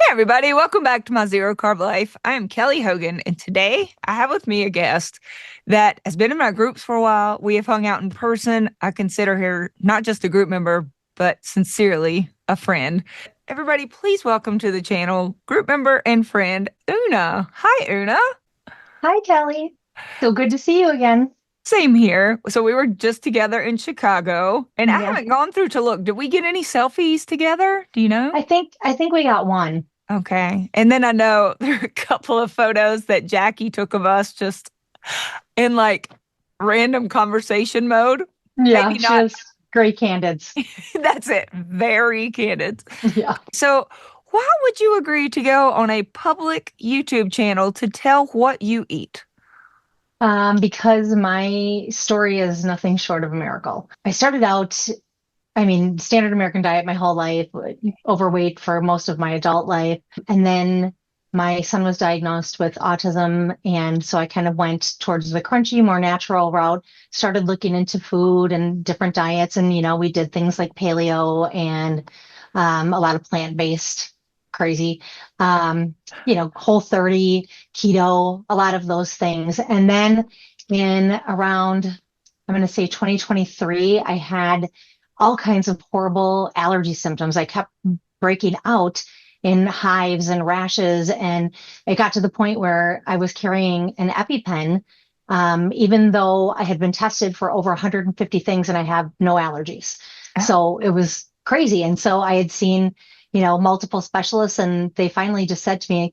Everybody, welcome back to my Zero Carb Life. I am Kelly Hogan, and today I have with me a guest that has been in my groups for a while. We have hung out in person. I consider her not just a group member, but sincerely a friend. Everybody, please welcome to the channel group member and friend, Oona. Hi, Oona. Hi, Kelly. So good to see you again. Same here. So we were just together in Chicago, and I Yeah, haven't gone through to look. Did we get any selfies together? Do you know? I think we got one. Okay. And then I know there are a couple of photos that Jackie took of us just in like random conversation mode. Yeah, Maybe she not. has great candidates. That's it. Very candid. Yeah. So, why would you agree to go on a public YouTube channel to tell what you eat? Because my story is nothing short of a miracle. I started out, standard American diet my whole life, overweight for most of my adult life. And then my son was diagnosed with autism. And so I kind of went towards the crunchy, more natural route, started looking into food and different diets. And, we did things like paleo and a lot of plant-based crazy, Whole 30, keto, a lot of those things. And then in around, I'm going to say 2023, I had all kinds of horrible allergy symptoms. I kept breaking out in hives and rashes, and it got to the point where I was carrying an EpiPen, even though I had been tested for over 150 things and I have no allergies. Oh, So it was crazy. And so I had seen, multiple specialists, and they finally just said to me,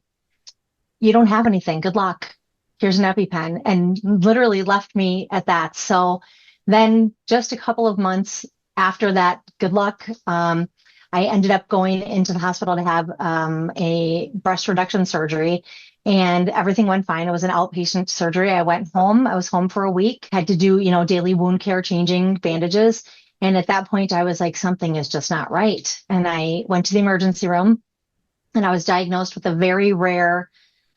"You don't have anything. Good luck. Here's an EpiPen," and literally left me at that. So then just a couple of months after that, good luck, I ended up going into the hospital to have a breast reduction surgery, and everything went fine. It was an outpatient surgery. I went home. I was home for a week, had to do, daily wound care, changing bandages. And at that point, I was like, something is just not right. And I went to the emergency room, and I was diagnosed with a very rare,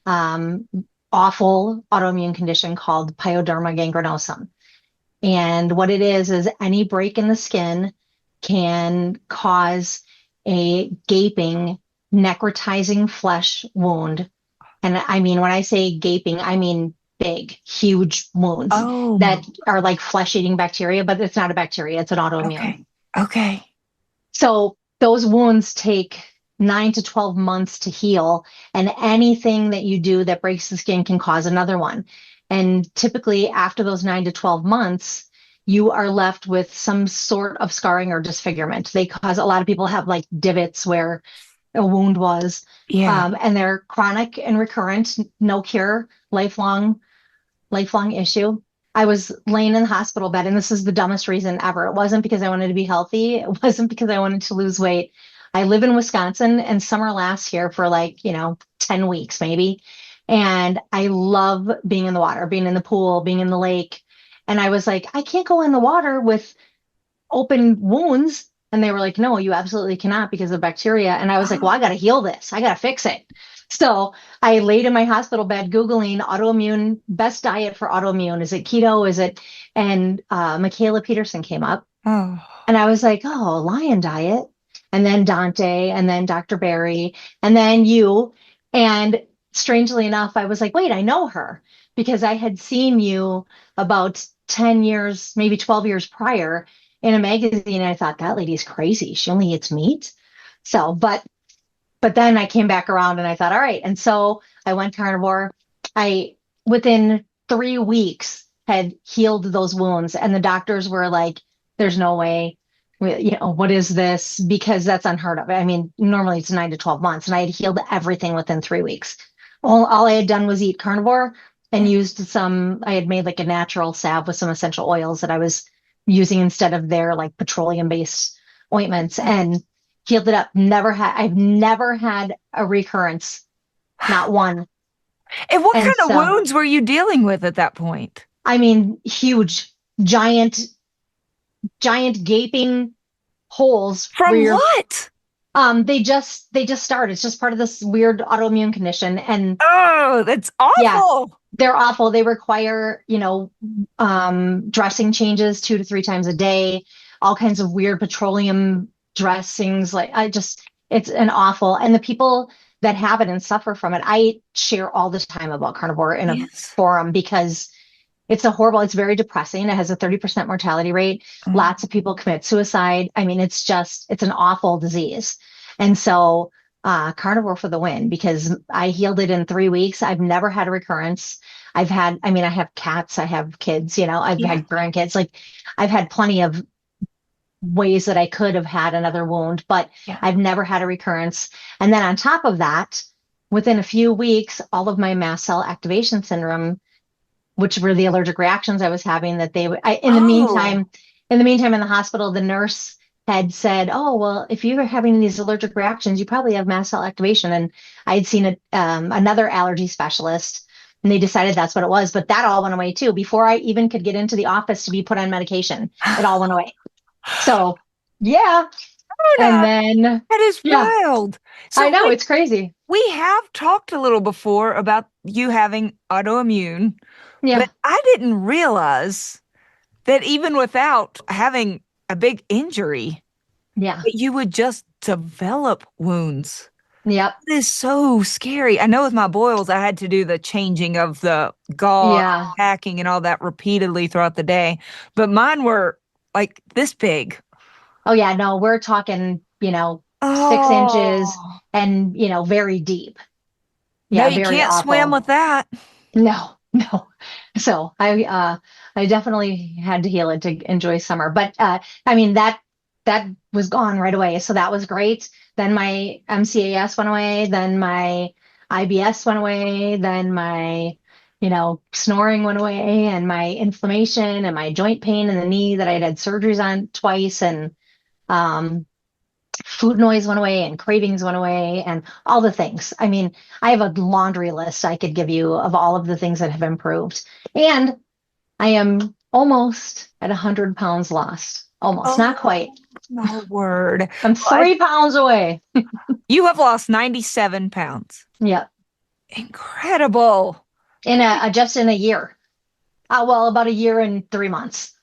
um, awful autoimmune condition called pyoderma gangrenosum. And what it is any break in the skin can cause a gaping, necrotizing flesh wound. And I mean, when I say gaping, I mean big, huge wounds oh, that are like flesh-eating bacteria, but it's not a bacteria, it's an autoimmune. okay. Okay. So those wounds take 9 to 12 months to heal, and anything that you do that breaks the skin can cause another one. And typically, after those 9 to 12 months, you are left with some sort of scarring or disfigurement. They cause a lot of people have like divots where a wound was, Yeah. and they're chronic and recurrent, no cure, lifelong issue. I was laying in the hospital bed, and this is the dumbest reason ever. It wasn't because I wanted to be healthy. It wasn't because I wanted to lose weight. I live in Wisconsin, and summer lasts here for like, 10 weeks maybe. And I love being in the water, being in the pool, being in the lake. And I was like, I can't go in the water with open wounds. And they were like, no, you absolutely cannot because of bacteria. And I was like, well, I got to heal this. I got to fix it. So I laid in my hospital bed Googling autoimmune, best diet for autoimmune. Is it keto? Is it? And Michaela Peterson came up. Oh, And I was like, oh, lion diet. And then Dante, and then Dr. Barry, and then you. And strangely enough, I was like, wait, I know her because I had seen you about 10 years, maybe 12 years prior in a magazine. And I thought, that lady's crazy. She only eats meat. So, but then I came back around and I thought, all right. And so I went carnivore. I, within 3 weeks, had healed those wounds. And the doctors were like, there's no way, what is this? Because that's unheard of. I mean, normally it's 9 to 12 months. And I had healed everything within 3 weeks. All I had done was eat carnivore and yeah. used I had made like a natural salve with some essential oils that I was using instead of their like petroleum based ointments, and healed it up. I've never had a recurrence, not one. And what And kind of so, wounds were you dealing with at that point? I mean, huge, giant, giant gaping holes where From what? they just start. It's just part of this weird autoimmune condition. And Oh, that's yeah, awful. they're awful. They require, dressing changes 2 to 3 times a day, all kinds of weird petroleum dressings. Like It's an awful, and the people that have it and suffer from it, I share all the time about carnivore in a Yes. forum because it's very depressing. It has a 30% mortality rate. Mm. Lots of people commit suicide. I mean, it's an awful disease. And so, carnivore for the win because I healed it in 3 weeks. I've never had a recurrence. I have cats, I have kids, I've Yeah. had grandkids. Like, I've had plenty of ways that I could have had another wound, but Yeah. I've never had a recurrence. And then on top of that, within a few weeks, all of my mast cell activation syndrome, which were the allergic reactions I was having, that they would, Oh. in the meantime, in the hospital, the nurse had said, "Oh, well, if you're having these allergic reactions, you probably have mast cell activation." And I had seen another allergy specialist, and they decided that's what it was. But that all went away too. Before I even could get into the office to be put on medication, it all went away. So, yeah. And Oona, then, that is yeah, wild. I So know it's crazy. we have talked a little before about you having autoimmune, but Yeah, I didn't realize that even without having a big injury, yeah, that you would just develop wounds. yep, It is so scary. I know with my boils, I had to do the changing of the gauze, yeah. packing, and all that repeatedly throughout the day, but mine were like this big. Oh, yeah, no, we're talking, 6 inches Oh, and, very deep. no, Yeah, you very can't swim awful. with that. No, no. So I definitely had to heal it to enjoy summer. But I mean that was gone right away. So that was great. Then my MCAS went away, then my IBS went away, then my, snoring went away, and my inflammation and my joint pain in the knee that I'd had surgeries on twice, and um food noise went away, and cravings went away, and all the things. I mean, I have a laundry list I could give you of all of the things that have improved. And I am almost at 100 pounds lost. Almost, not Oh, quite. my word. I'm Well, 3 pounds away. you have lost 97 pounds. Yeah. Incredible. Just in a year. Well, about a year and 3 months.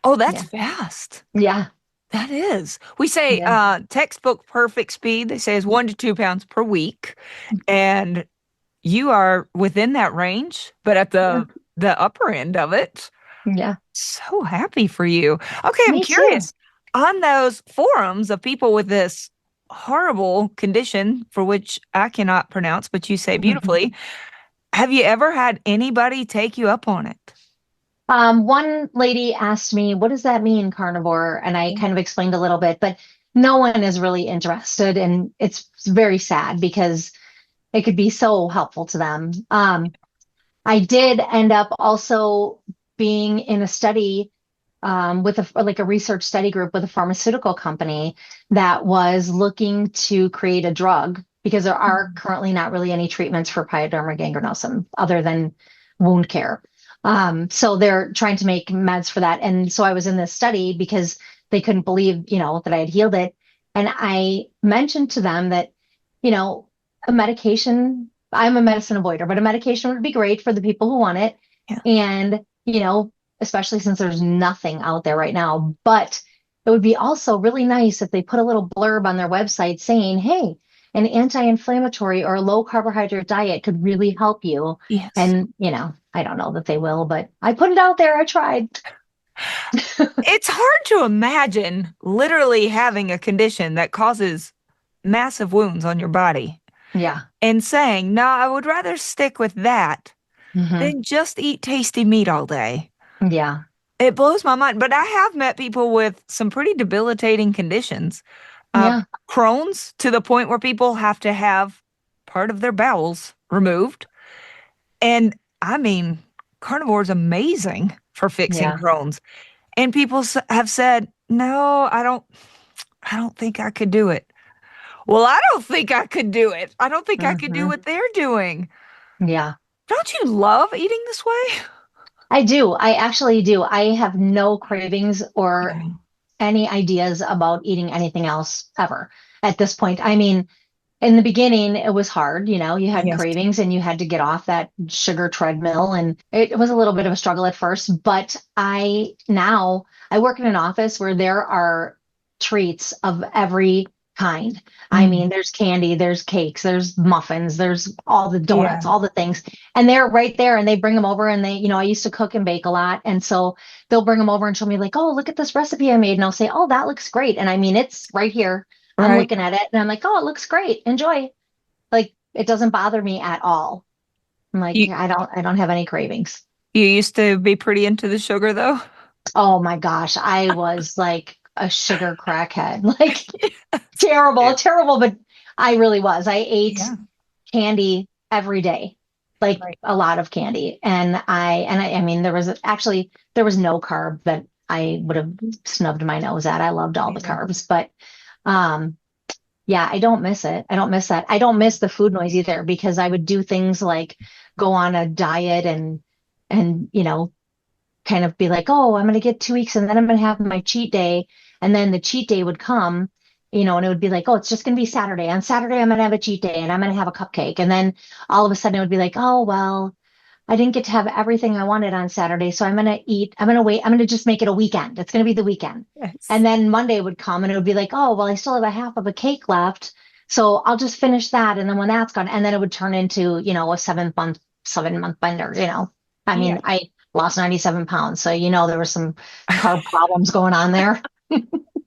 Oh, that's Yeah. fast. Yeah. That is. We say Yeah. textbook perfect speed, they say is 1 to 2 pounds per week. And you are within that range, but at Yeah. the upper end of it. Yeah. So happy for you. Okay, I'm Me too. curious. On those forums of people with this horrible condition for which I cannot pronounce, but you say beautifully, have you ever had anybody take you up on it? One lady asked me, "What does that mean, carnivore?" And I kind of explained a little bit, but no one is really interested. And it's very sad because it could be so helpful to them. I did end up also being in a study with a research study group with a pharmaceutical company that was looking to create a drug because there are currently not really any treatments for pyoderma gangrenosum other than wound care. So they're trying to make meds for that. And so I was in this study because they couldn't believe, that I had healed it. And I mentioned to them that, you know, a medication, I'm a medicine avoider, but a medication would be great for the people who want it. Yeah. And, especially since there's nothing out there right now. But it would be also really nice if they put a little blurb on their website saying, "Hey, an anti-inflammatory or a low carbohydrate diet could really help you." Yes. And, I don't know that they will, but I put it out there. I tried. It's hard to imagine literally having a condition that causes massive wounds on your body Yeah. and saying, no, I would rather stick with that Hmm. than just eat tasty meat all day. Yeah. It blows my mind. But I have met people with some pretty debilitating conditions. Uh, Yeah. Crohn's to the point where people have to have part of their bowels removed. And I mean, carnivore is amazing for fixing Yeah. Crohn's. And people have said, no, I don't think I could do it. Well, I don't think I could do it. I don't think I could do Hmm. what they're doing. Yeah. Don't you love eating this way? I do. I actually do. I have no cravings or Yeah. any ideas about eating anything else ever at this point. I mean, in the beginning, it was hard. You had Yes. cravings and you had to get off that sugar treadmill. And it was a little bit of a struggle at first. But I work in an office where there are treats of every kind. I mean, Mm. there's candy, there's cakes, there's muffins, there's all the Yeah. donuts, all the things. And they're right there and they bring them over and I used to cook and bake a lot. And so they'll bring them over and show me like, oh, look at this recipe I made. And I'll say, oh, that looks great. And I mean, it's right here. I'm Right. looking at it and I'm like, oh, it looks great. Enjoy. Like it doesn't bother me at all. I'm like, You I don't have any cravings. you used to be pretty into the sugar though. Oh my gosh. I was like a sugar crackhead, like terrible, Yeah. terrible, but I really was. I ate Yeah. candy every day, like Right. a lot of candy. I mean, there was no carb that I would have snubbed my nose at. I loved all the Yeah. carbs, but um, yeah, I don't miss it. I don't miss that. I don't miss the food noise either because I would do things like go on a diet and kind of be like, oh, I'm going to get 2 weeks and then I'm going to have my cheat day. And then the cheat day would come, and it would be like, oh, it's just going to be Saturday. On Saturday, I'm going to have a cheat day and I'm going to have a cupcake. And then all of a sudden it would be like, oh, well, I didn't get to have everything I wanted on Saturday. So I'm going to wait. I'm going to just make it a weekend. It's going to be the weekend. Yes. And then Monday would come and it would be like, oh, well, I still have a half of a cake left. So I'll just finish that. And then when that's gone, and then it would turn into, a 7 month bender. I Yeah. mean, I lost 97 pounds. So, there were some carb problems going on there.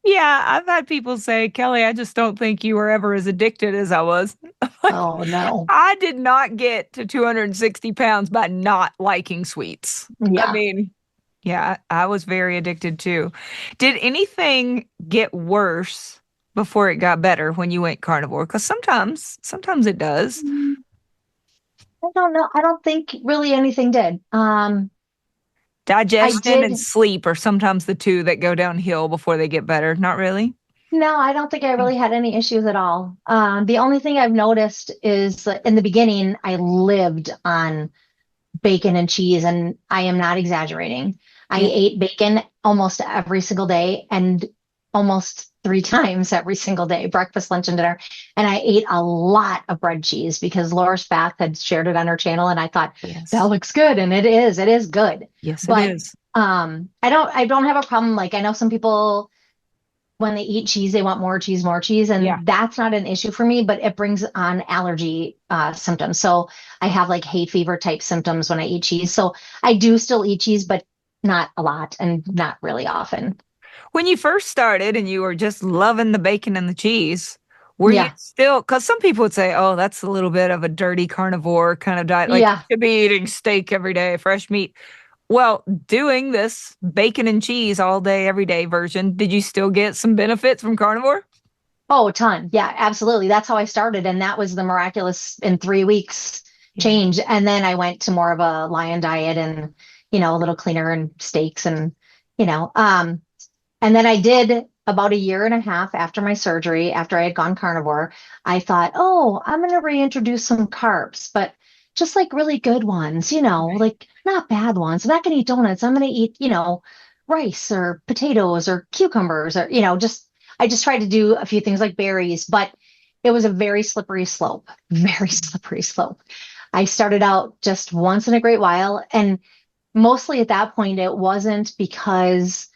Yeah, I've had people say, Kelly, I just don't think you were ever as addicted as I was. Oh, no. I did not get to 260 pounds by not liking sweets. I Yeah. mean, yeah, I was very addicted too. Did anything get worse before it got better when you went carnivore? Because sometimes it does. I don't know. I don't think really anything did. I Digestion and did. sleep are sometimes the two that go downhill before they get better. Not really. No, I don't think I really had any issues at all. The only thing I've noticed is in the beginning, I lived on bacon and cheese, and I am not exaggerating. I Yeah. ate bacon almost every single day and almost three times every single day, breakfast, lunch, and dinner. And I ate a lot of bread cheese because Laura Spath had shared it on her channel, and I thought that Yes. looks good, and it is good. Yes, it But is. I don't have a problem. Like I know some people when they eat cheese, they want more cheese, Yeah. and that's not an issue for me, but it brings on allergy symptoms. So I have like hay fever type symptoms when I eat cheese. So I do still eat cheese, but not a lot and not really often. When you first started and you were just loving the bacon and the cheese, were you Yeah. still, because some people would say, oh, that's a little bit of a dirty carnivore kind of diet. Like you Yeah. should be eating steak every day, fresh meat. Well, doing this bacon and cheese all day, every day version, did you still get some benefits from carnivore? Oh, a ton. Yeah, absolutely. That's how I started. And that was the miraculous in 3 weeks Yeah. change. And then I went to more of a lion diet and, a little cleaner and steaks and, you know, um, and then I did about a year and a half after my surgery, after I had gone carnivore, I thought, oh, I'm going to reintroduce some carbs, but just like really good ones, Right. like not bad ones. I'm not going to eat donuts. I'm going to eat, rice or potatoes or cucumbers or, I just tried to do a few things like berries, but it was a very slippery slope, very slippery slope. I started out just once in a great while. And mostly at that point, it wasn't because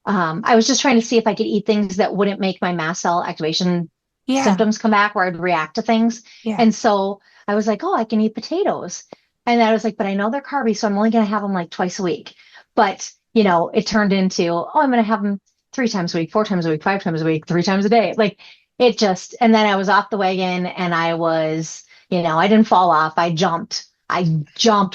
I was just trying to see if I could eat things that wouldn't make my mast cell activation Yeah. symptoms come back where I'd react to things. Yeah. And so I was like, oh, I can eat potatoes. And I was like, but I know they're carby, so I'm only going to have them like twice a week. But, it turned into, oh, I'm going to have them 3 times a week, 4 times a week, 5 times a week, 3 times a day. Like and then I was off the wagon and I didn't fall off. I jumped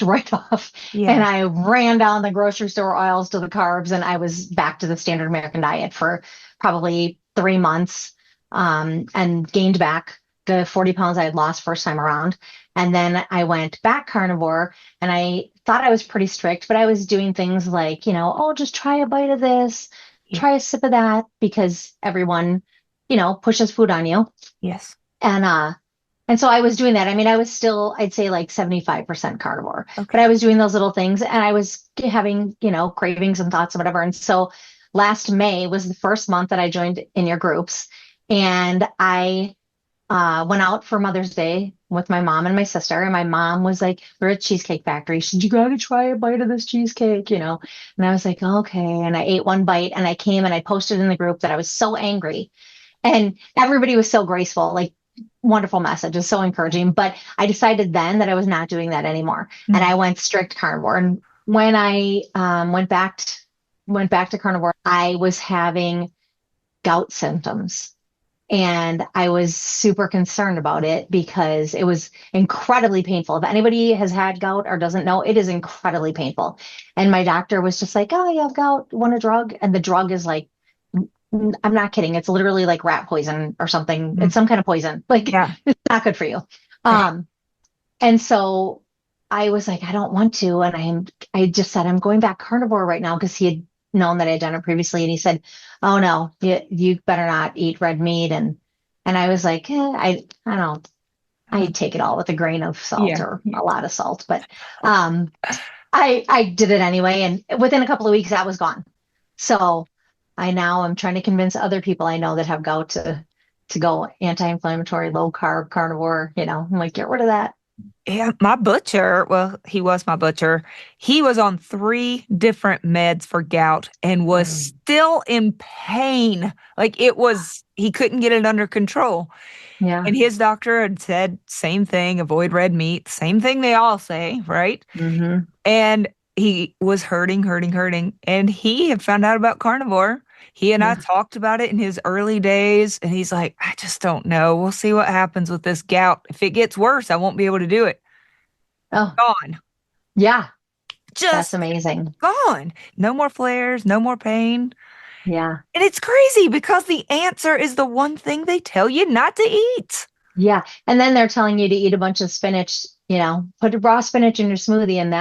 right off and Yeah. I ran down the grocery store aisles to the carbs and I was back to the standard American diet for probably 3 months, and gained back the 40 pounds I had lost first time around. And then I went back carnivore and I thought I was pretty strict, but I was doing things like, oh, just try a bite of this, Yeah. try a sip of that, because everyone, pushes food on you. Yes. And and so I was doing that. I mean, I was still, I'd say like 75% carnivore, but Okay. I was doing those little things and I was having, cravings and thoughts and whatever. And so last May was the first month that I joined in your groups. And I went out for Mother's Day with my mom and my sister. And my mom was like, we're at Cheesecake Factory. She said, you got to try a bite of this cheesecake. And I was like, okay. And I ate one bite and I came and I posted in the group that I was so angry And everybody was so graceful, like wonderful messages, so encouraging. But I decided then that I was not doing that anymore. And I went strict carnivore. And when I went back to carnivore, I was having gout symptoms. And I was super concerned about it because it was incredibly painful. If anybody has had gout or doesn't know, it is incredibly painful. And my doctor was just like, "Oh, you have gout, want a drug?" And the drug is like, I'm not kidding. It's literally like rat poison or something. Mm. It's some kind of poison. Like Yeah. it's not good for you. Um, and so I was like, I don't want to. And I just said, I'm going back carnivore right now because he had known that I had done it previously. And he said, "Oh no, you better not eat red meat." And I was like, I don't, I take it all with a grain of salt Yeah. or a lot of salt, but, um, I did it anyway. And within a couple of weeks that was gone. So I now am trying to convince other people I know that have gout to go anti-inflammatory, low carb, carnivore, I'm like, get rid of that. Yeah, my butcher, well, he was my butcher. He was on 3 different meds for gout and was Mm. still in pain. Like he couldn't get it under control. Yeah. And his doctor had said, same thing, avoid red meat, same thing they all say, right? Hmm. And he was hurting, hurting, hurting. And he had found out about carnivore. He and I Yeah. talked about it in his early days. And he's like, I just don't know. We'll see what happens with this gout. If it gets worse, I won't be able to do it. Oh, Gone. yeah. That's Just amazing. gone. No more flares, no more pain. Yeah. And it's crazy because the answer is the one thing they tell you not to eat. Yeah. And then they're telling you to eat a bunch of spinach, put raw spinach in your smoothie. And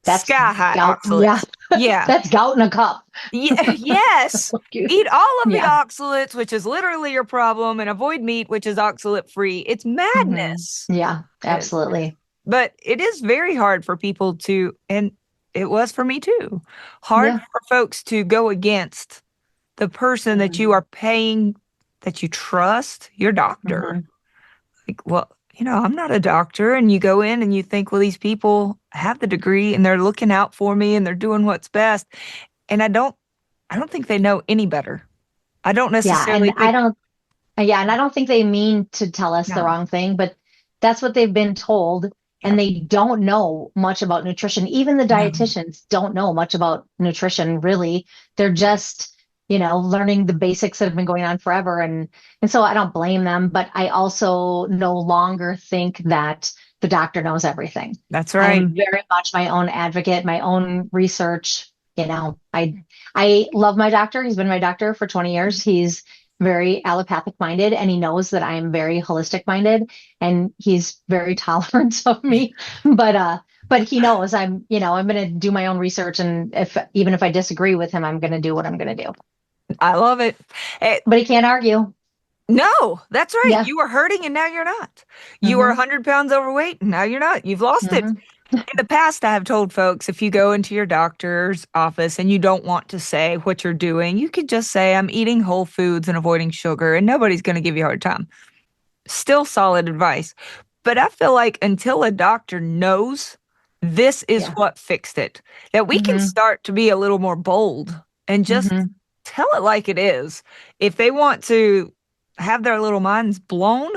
that's Sky high gout. Yeah. oxalates. Yeah. That's gout in a cup. Yeah, yes. Eat all of the Yeah. oxalates, which is literally your problem, and avoid meat, which is oxalate free. It's Hmm. madness. Yeah, Yes. absolutely. But it is very hard for people to, and it was for me too, hard Yeah. for folks to go against the person that you Hmm. are paying, that you trust, your doctor. Hmm. Like, well, I'm not a doctor. And you go in and you think, well, these people have the degree and they're looking out for me and they're doing what's best. And I don't think they know any better. I don't Yeah. necessarily think, And I don't think they mean to tell us the no, wrong thing, but that's what they've been told. And yep, they don't know much about nutrition. Even the no, dietitians don't know much about nutrition, really. They're just, learning the basics that have been going on forever. And so I don't blame them, but I also no longer think that the doctor knows everything. that's I right. am very much my own advocate, my own research. I love my doctor. He's been my doctor for 20 years. He's very allopathic minded and he knows that I'm very holistic minded and he's very tolerant of me. But he knows I'm going to do my own research. And even if I disagree with him, I'm going to do what I'm going to do. I love it. Eh, But he can't argue. no, that's right. Yeah. You were hurting and now you're not. You were Hmm. 100 pounds overweight and now you're not. You've lost it. Hmm. In the past, I have told folks if you go into your doctor's office and you don't want to say what you're doing, you could just say, I'm eating whole foods and avoiding sugar, and nobody's going to give you a hard time. Still solid advice. But I feel like until a doctor knows this is Yeah. what fixed it, that we can Hmm. start to be a little more bold and just Hmm. tell it like it is. If they want to have their little minds blown,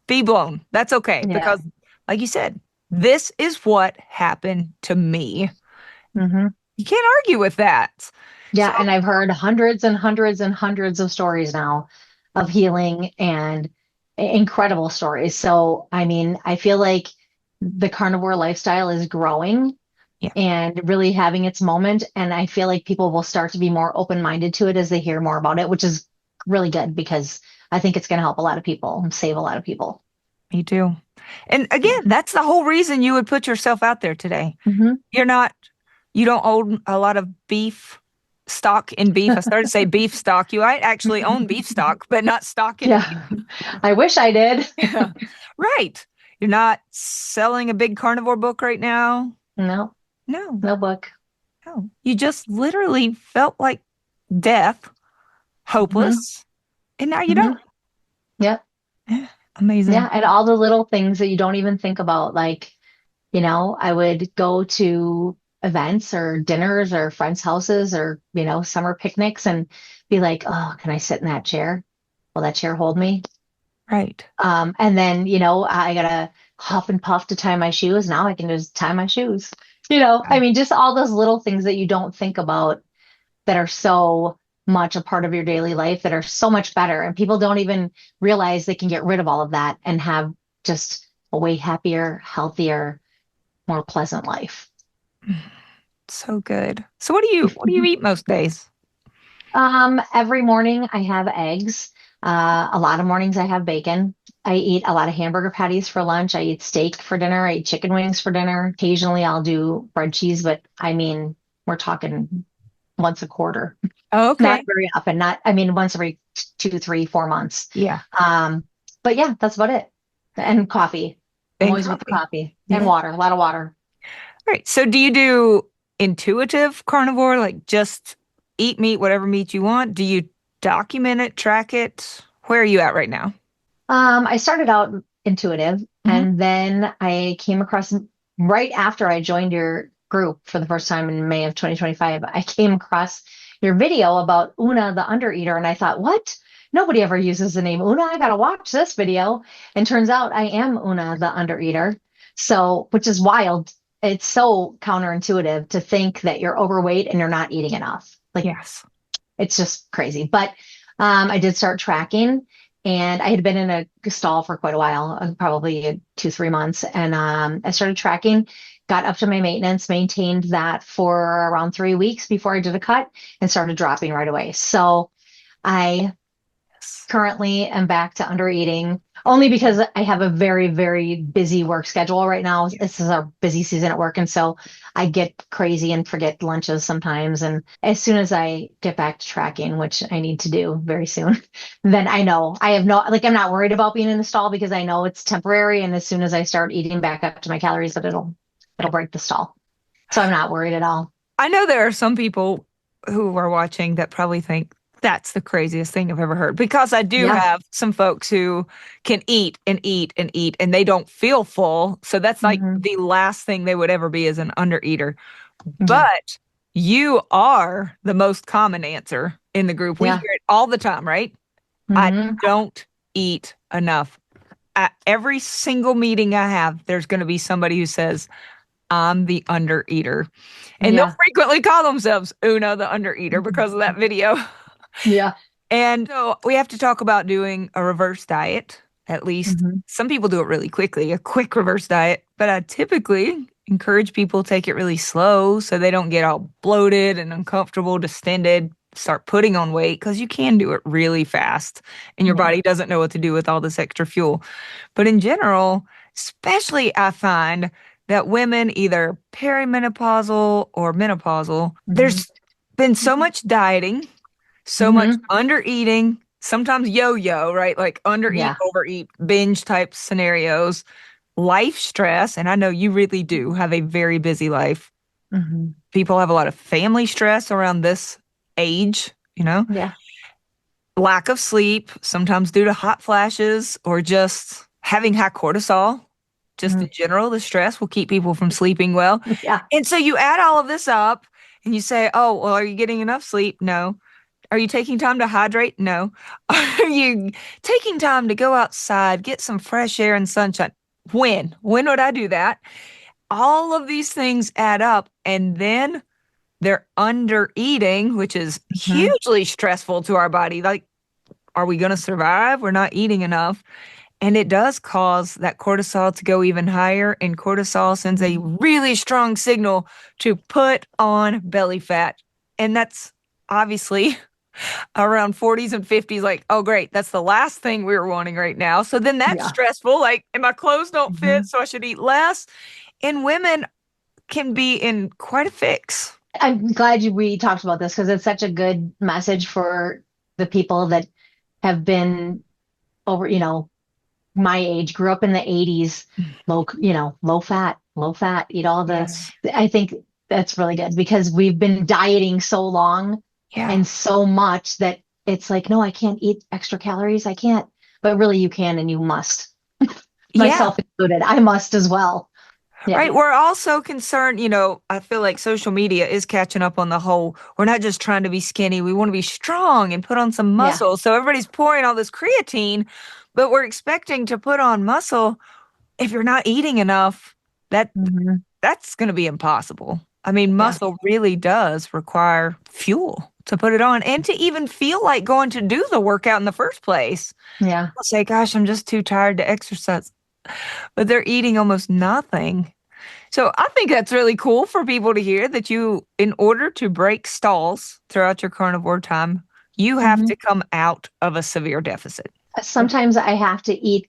be blown. That's okay. Yeah. Because, like you said, this is what happened to me. Hmm. You can't argue with that. So, Yeah. And I've heard hundreds and hundreds and hundreds of stories now of healing and incredible stories. So, I mean, I feel like the carnivore lifestyle is growing yeah, and really having its moment. And I feel like people will start to be more open-minded to it as they hear more about it, which is really good because I think it's going to help a lot of people and save a lot of people. me too. And again, Yeah. that's the whole reason you would put yourself out there today. Hmm. You're not, you don't own a lot of beef stock in beef. I started to say beef stock. You might actually own beef stock, but not stock in beef. Yeah. I wish I did. Yeah. Right. You're not selling a big carnivore book right now. No, No, no book. no. You just literally felt like death, Hmm. hopeless, and now you Hmm. don't. Yep. Amazing. Yeah. And all the little things that you don't even think about, like, I would go to events or dinners or friends' houses or, summer picnics and be like, oh, can I sit in that chair? Will that chair hold me? Right. And then, I gotta huff and puff to tie my shoes. Now I can just tie my shoes. I mean, just all those little things that you don't think about that are so much a part of your daily life that are so much better. And people don't even realize they can get rid of all of that and have just a way happier, healthier, more pleasant life. So good. So what do you eat most days? Every morning I have eggs. A lot of mornings I have bacon. I eat a lot of hamburger patties for lunch. I eat steak for dinner. I eat chicken wings for dinner. Occasionally I'll do bread cheese, but I mean, we're talking once a quarter. Oh, Not okay. very often. I mean, once every 2, 3, 4 months. Yeah. But yeah, that's about it. And coffee. I'm And always with the coffee. coffee and Yeah. water, a lot of water. Right. So do you do intuitive carnivore, like just eat meat, whatever meat you want? Do you document it, track it? Where are you at right now? I started out intuitive, Hmm. and then I came across right after I joined your group for the first time in May of 2025. I came across your video about Oona the undereater, and I thought, what? Nobody ever uses the name Oona. I gotta watch this video. And turns out I am Oona the undereater. So, which is wild. It's so counterintuitive to think that you're overweight and you're not eating enough. Like, Yes. it's just crazy. But I did start tracking, and I had been in a stall for quite a while, probably 2, 3 months. And I started tracking, got up to my maintenance, maintained that for around 3 weeks before I did a cut, and started dropping right away. So I Yes. currently am back to under eating only because I have a very, very busy work schedule right now. This is our busy season at work. And so I get crazy and forget lunches sometimes. And as soon as I get back to tracking, which I need to do very soon, then I know I have no, like, I'm not worried about being in the stall because I know it's temporary. And as soon as I start eating back up to my calories, that it'll break the stall. So I'm not worried at all. I know there are some people who are watching that probably think that's the craziest thing I've ever heard because I do Yeah. have some folks who can eat and eat and eat and they don't feel full. So that's like Hmm. the last thing they would ever be as an undereater. Yeah. But you are the most common answer in the group. We Yeah. hear it all the time, right? I Hmm. don't eat enough. At every single meeting I have, there's going to be somebody who says, I'm the undereater. And they'll Yeah. frequently call themselves Una the undereater because of that video. Yeah. And so we have to talk about doing a reverse diet, at least. Hmm. Some people do it really quickly, a quick reverse diet, but I typically encourage people to take it really slow so they don't get all bloated and uncomfortable, distended, start putting on weight because you can do it really fast and your Yeah. body doesn't know what to do with all this extra fuel. But in general, especially I find that women, either perimenopausal or menopausal, Hmm. there's been so much dieting, so much Hmm. undereating, sometimes yo-yo, right? Like undereat, Yeah. overeat, binge type scenarios, life stress. And I know you really do have a very busy life. Hmm. People have a lot of family stress around this age, Yeah. lack of sleep, sometimes due to hot flashes or just having high cortisol. Just in Mhm. general, the stress will keep people from sleeping well. Yeah. And so you add all of this up and you say, oh, well, are you getting enough sleep? No. Are you taking time to hydrate? No. Are you taking time to go outside, get some fresh air and sunshine? When? When would I do that? All of these things add up. And then they're under eating, which is Hmm. hugely stressful to our body. Like, are we going to survive? We're not eating enough. And it does cause that cortisol to go even higher. And cortisol sends a really strong signal to put on belly fat. And that's obviously around 40s and 50s, like, oh, great. That's the last thing we were wanting right now. So then that's Yeah. stressful. Like, and my clothes don't fit, Hmm. so I should eat less. And women can be in quite a fix. I'm glad we talked about this because it's such a good message for the people that have been over, my age, grew up in the 80s, low fat, eat all the, Yes. I think that's really good because we've been dieting so long Yeah. and so much that it's like, no, I can't eat extra calories. I can't, but really you can and you must, Yeah. myself included. I must as well. Yeah. Right. We're also concerned, I feel like social media is catching up on the whole. We're not just trying to be skinny. We want to be strong and put on some Yeah. muscle. So everybody's pouring all this creatine, but we're expecting to put on muscle. If you're not eating enough, that Hmm. that's going to be impossible. I mean, Yeah. muscle really does require fuel to put it on and to even feel like going to do the workout in the first place. Yeah. I'll say, gosh, I'm just too tired to exercise, but they're eating almost nothing. So I think that's really cool for people to hear that in order to break stalls throughout your carnivore time, you have Hmm. to come out of a severe deficit. Sometimes I have to eat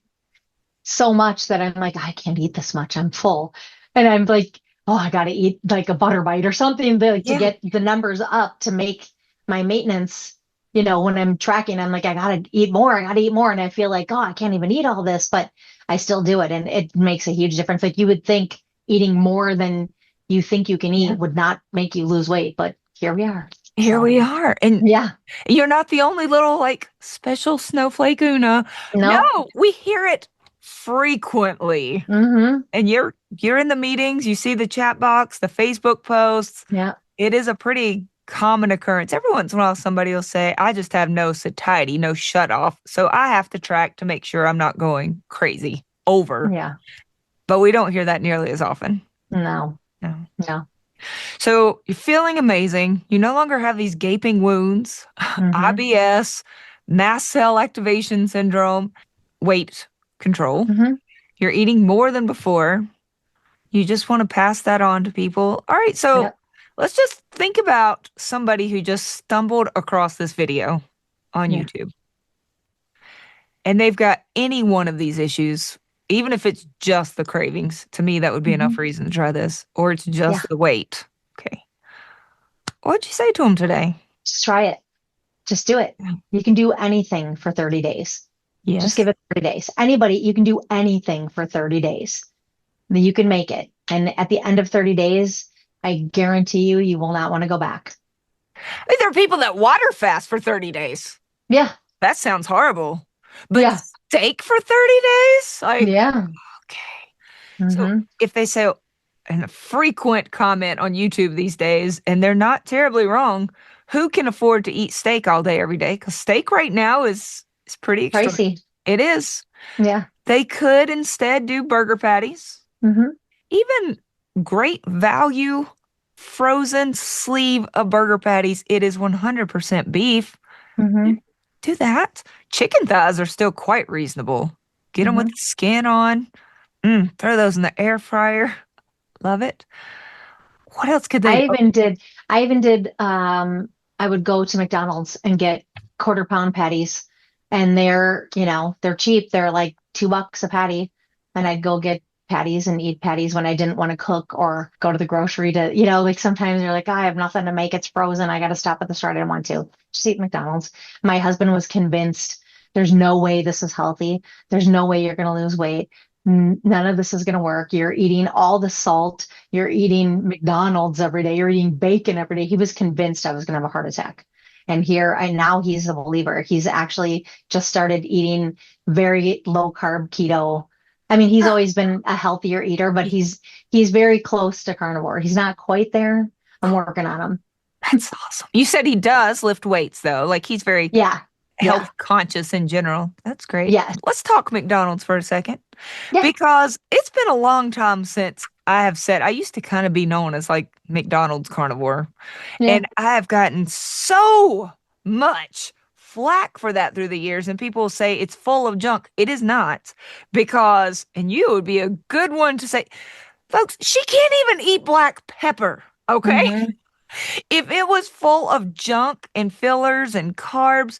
so much that I'm like, I can't eat this much. I'm full. And I'm like, oh, I got to eat like a butter bite or something to Yeah. get the numbers up to make my maintenance. When I'm tracking, I'm like, I got to eat more. I got to eat more. And I feel like, oh, I can't even eat all this, but I still do it. And it makes a huge difference. Like you would think eating more than you think you can Yeah. eat would not make you lose weight, but here we are. Here So, we are. And yeah, you're not the only little like special snowflake Una. No, no. we hear it frequently. Hmm. And you're in the meetings, you see the chat box, the Facebook posts. Yeah, It is a pretty common occurrence. Every once in a while, somebody will say, I just have no satiety, no shut off. So I have to track to make sure I'm not going crazy over. yeah. But we don't hear that nearly as often. No, No. no. So you're feeling amazing. You no longer have these gaping wounds, Hmm. IBS, mast cell activation syndrome, weight control. Hmm. You're eating more than before. You just want to pass that on to people. All right, so Yep. let's just think about somebody who just stumbled across this video on Yeah. YouTube and they've got any one of these issues, even if it's just the cravings. To me, that would be Hmm. enough reason to try this, or it's Yeah. just the weight. Okay. What'd you say to him today? Just try it. Just do it. You can do anything for 30 days. Just Yes. give it 30 days. Anybody, you can do anything for 30 days. You can make it. And at the end of 30 days, I guarantee you, you will not want to go back. I mean, there are people that water fast for 30 days. Yeah. That sounds horrible. But Yeah. steak for 30 days? Like, Yeah. okay. So Hmm. if they say, and a frequent comment on YouTube these days, and they're not terribly wrong, who can afford to eat steak all day, every day? Because steak right now is pretty extraordinary. Pricey. It is. Yeah. They could instead do burger patties, Hmm. even great value frozen sleeve of burger patties. It is 100% beef. Hmm. Do that. Chicken thighs are still quite reasonable. Get them with Hmm. the skin on. Throw those in the air fryer. Love it. What else could they? I even did, I even did, I would go to McDonald's and get quarter pound patties and they're cheap. They're like $2 a patty. And I'd go get patties and eat patties when I didn't want to cook or go to the grocery like sometimes you're like, I have nothing to make. It's frozen. I got to stop at the store. I didn't want to just eat McDonald's. My husband was convinced there's no way this is healthy. There's no way you're going to lose weight. None of this is going to work. You're eating all the salt. You're eating McDonald's every day. You're eating bacon every day. He was convinced I was going to have a heart attack. And now he's a believer. He's actually just started eating very low carb keto. I mean, he's always been a healthier eater, but he's very close to carnivore. He's not quite there. I'm working on him. That's awesome. You said he does lift weights though. Like he's very Yeah. health Yeah. conscious in general. That's great. Yeah. Let's talk McDonald's for a second Yeah. because it's been a long time since I have said I used to kind of be known as like McDonald's carnivore. Yeah. And I have gotten so much flack for that through the years. And people say it's full of junk. It is not because, and you would be a good one to say, folks, she can't even eat black pepper. Okay. Hmm. If it was full of junk and fillers and carbs,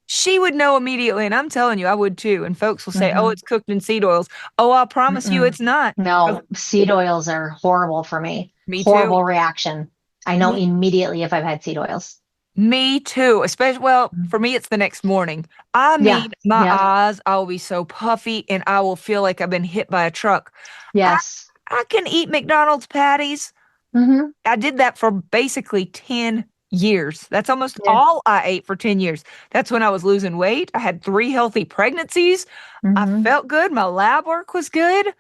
she would know immediately. And I'm telling you, I would too. And folks will say, oh, Hmm. it's cooked in seed oils. Oh, I promise you Mm-mm. it's not. No, seed oils are horrible for me. Me too. Horrible reaction. I know Me, immediately if I've had seed oils. me too. Especially, well, for me, it's the next morning. I Yeah. mean, my Yep. eyes, I will be so puffy and I will feel like I've been hit by a truck. I, Yes. I can eat McDonald's patties. Hmm. I did that for basically 10 years. That's almost Yeah. all I ate for 10 years. That's when I was losing weight. I had 3 healthy pregnancies. I Hmm. felt good. My lab work was good.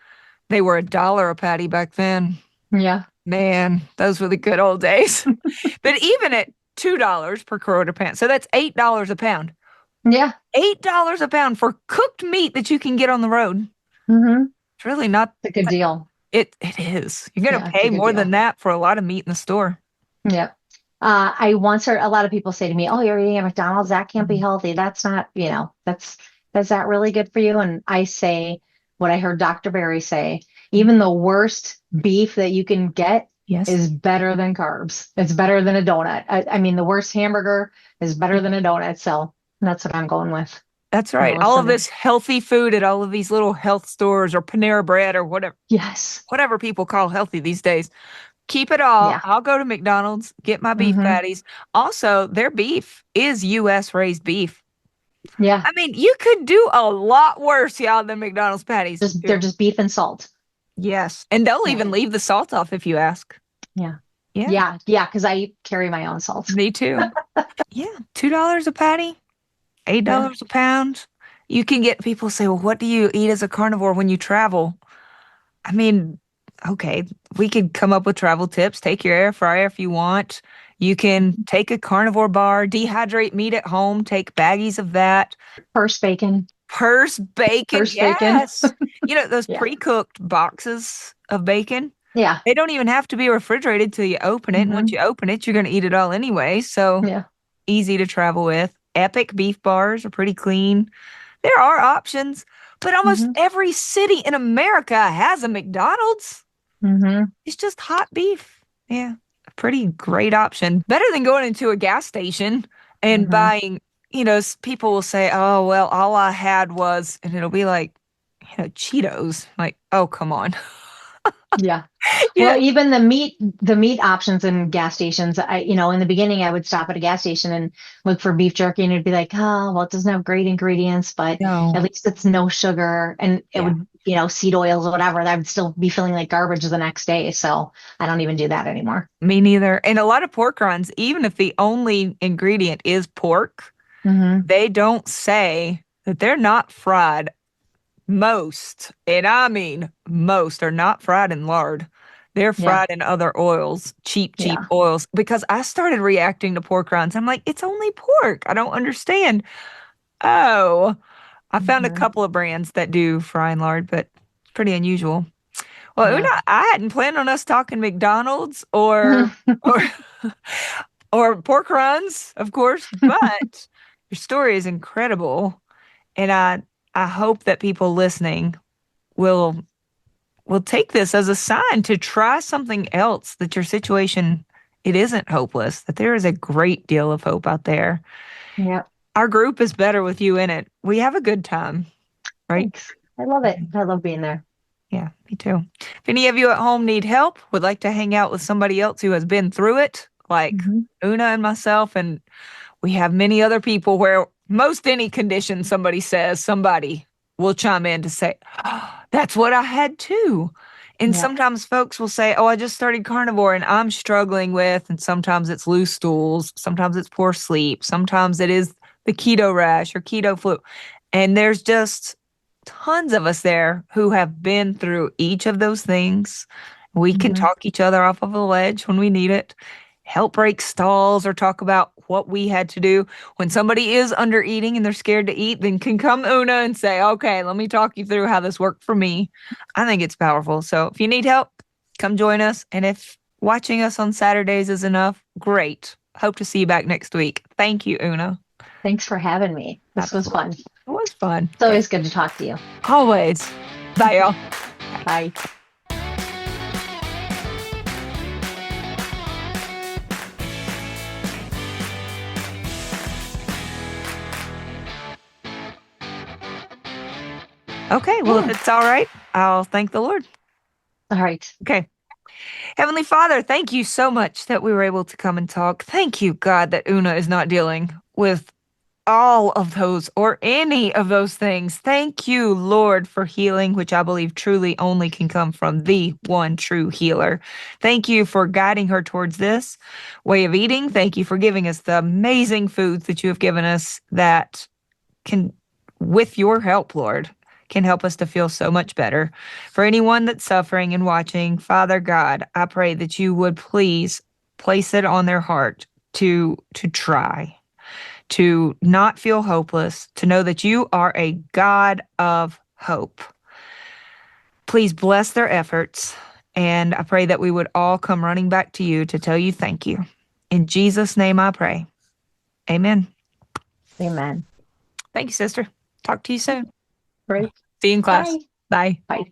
They were $1 a patty back then. Yeah. Man, those were the good old days. But even at $2 per quarter pound, so that's $8 a pound. Yeah. $8 a pound for cooked meat that you can get on the road. Mm-hmm. It's really not. It's a good deal. It is. You're going to Yeah, it's a pay good more deal. than that for a lot of meat in the store. Yeah. I once heard a lot of people say to me, "Oh, you're eating at McDonald's. That can't be Mhm. healthy. That's not, that's that really good for you?" And I say what I heard Dr. Berry say, even the worst beef that you can get Yes. is better than carbs. It's better than a donut. I mean, the worst hamburger is better than a donut. So that's what I'm going with. That's right. All of this healthy food at all of these little health stores or Panera Bread or whatever. Yes. Whatever people call healthy these days. Keep it all. Yeah. I'll go to McDonald's, get my beef patties. Also, their beef is U.S. raised beef. Yeah. I mean, you could do a lot worse, y'all, than McDonald's patties. They're just beef and salt. Yes. And they'll even leave the salt off if you ask. Yeah. Yeah. Yeah. Because I carry my own salt. Me too. Yeah. $2 a patty, $8 a pound. You can get people say, well, what do you eat as a carnivore when you travel? I mean, okay, we could come up with travel tips. Take your air fryer if you want. You can take a carnivore bar, dehydrate meat at home, take baggies of that. Purse bacon. Purse bacon, yes. You know, those Yeah. pre-cooked boxes of bacon. Yeah. They don't even have to be refrigerated till you open it. And once you open it, you're going to eat it all anyway. So easy to travel with. Epic beef bars are pretty clean. There are options, but almost every city in America has a McDonald's. It's just hot beef. Yeah, a pretty great option. Better than going into a gas station and buying, people will say, oh, well, all I had was, and it'll be like, Cheetos. Like, oh, come on. Yeah. Well, even the meat options in gas stations, in the beginning, I would stop at a gas station and look for beef jerky, and it'd be like, oh, well, it doesn't have great ingredients, but at least it's no sugar, and it would, seed oils or whatever. That would still be feeling like garbage the next day. So I don't even do that anymore. Me neither. And a lot of pork rinds, even if the only ingredient is pork, they don't say that they're not fried. Most, and I mean most, are not fried in lard. They're fried in other oils, cheap oils. Because I started reacting to pork rinds. I'm like, it's only pork. I don't understand. Oh, I found a couple of brands that do fry in lard, but it's pretty unusual. Well, Oona, I hadn't planned on us talking McDonald's or or pork rinds, of course, but your story is incredible, and I hope that people listening will take this as a sign to try something else, that your situation, it isn't hopeless, that there is a great deal of hope out there. Yeah. Our group is better with you in it. We have a good time, right? Thanks. I love it. I love being there. Yeah, me too. If any of you at home need help, would like to hang out with somebody else who has been through it, like Oona and myself, and we have many other people where most any condition somebody says, somebody will chime in to say, oh, that's what I had too. And sometimes folks will say, oh, I just started carnivore and I'm struggling with, and sometimes it's loose stools, sometimes it's poor sleep, sometimes it is the keto rash or keto flu. And there's just tons of us there who have been through each of those things. We can talk each other off of a ledge when we need it, help break stalls, or talk about what we had to do. When somebody is under eating and they're scared to eat, then can come Oona and say, okay, let me talk you through how this worked for me. I think it's powerful. So if you need help, come join us. And if watching us on Saturdays is enough, great. Hope to see you back next week. Thank you, Oona. Thanks for having me. This was fun. It was fun. It's always good to talk to you. Always. Bye, y'all. Bye. Okay, well, if it's all right, I'll thank the Lord. All right. Okay. Heavenly Father, thank you so much that we were able to come and talk. Thank you, God, that Oona is not dealing with all of those or any of those things. Thank you, Lord, for healing, which I believe truly only can come from the one true healer. Thank you for guiding her towards this way of eating. Thank you for giving us the amazing foods that you have given us that can, with your help, Lord, can help us to feel so much better. For anyone that's suffering and watching, Father God, I pray that you would please place it on their heart to try, to not feel hopeless, to know that you are a God of hope. Please bless their efforts, and I pray that we would all come running back to you to tell you thank you. In Jesus' name I pray. Amen. Amen. Thank you, sister. Talk to you soon. Great. See you in class. Bye. Bye. Bye.